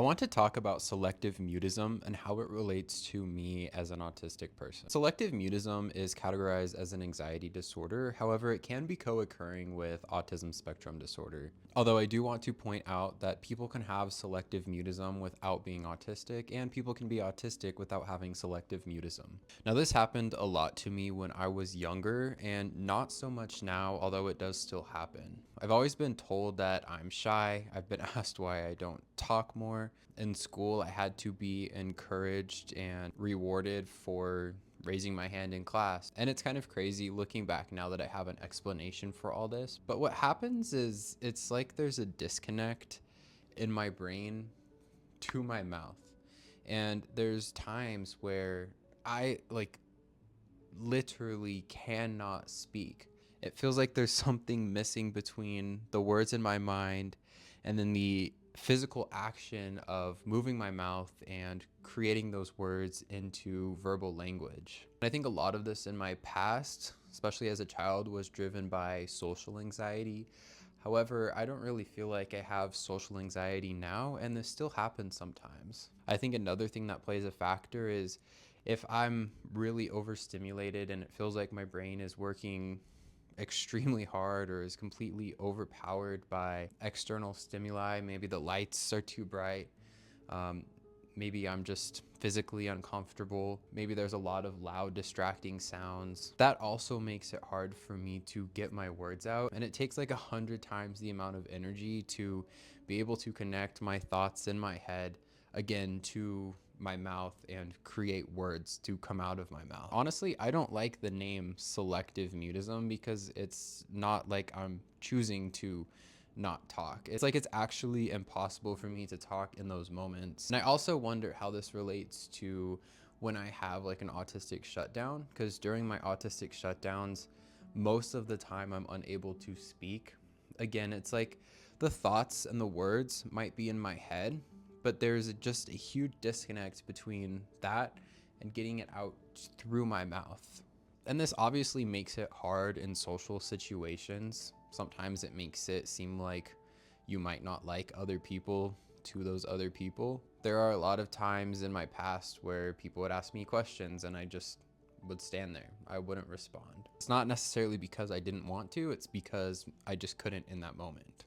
want to talk about selective mutism and how it relates to me as an autistic person. Selective mutism is categorized as an anxiety disorder. However, it can be co-occurring with autism spectrum disorder. Although I do want to point out that people can have selective mutism without being autistic, and people can be autistic without having selective mutism. Now, this happened a lot to me when I was younger, and not so much now, although it does still happen. I've always been told that I'm shy. I've been asked why I don't talk more. In school, I had to be encouraged and rewarded for raising my hand in class. And it's kind of crazy looking back now that I have an explanation for all this. But what happens is it's like there's a disconnect in my brain to my mouth. And there's times where I literally cannot speak. It feels like there's something missing between the words in my mind and then the physical action of moving my mouth and creating those words into verbal language. And I think a lot of this in my past, especially as a child, was driven by social anxiety. However, I don't really feel like I have social anxiety now, and this still happens sometimes. I think another thing that plays a factor is if I'm really overstimulated and it feels like my brain is working extremely hard or is completely overpowered by external stimuli, maybe the lights are too bright, maybe I'm just physically uncomfortable, maybe there's a lot of loud distracting sounds. That also makes it hard for me to get my words out, and it takes like 100 times the amount of energy to be able to connect my thoughts in my head again to my mouth and create words to come out of my mouth. Honestly, I don't like the name selective mutism because it's not like I'm choosing to not talk. It's like it's actually impossible for me to talk in those moments. And I also wonder how this relates to when I have like an autistic shutdown, because during my autistic shutdowns, most of the time I'm unable to speak. Again, it's like the thoughts and the words might be in my head, but there's just a huge disconnect between that and getting it out through my mouth. And this obviously makes it hard in social situations. Sometimes it makes it seem like you might not like other people to those other people. There are a lot of times in my past where people would ask me questions and I just would stand there. I wouldn't respond. It's not necessarily because I didn't want to, it's because I just couldn't in that moment.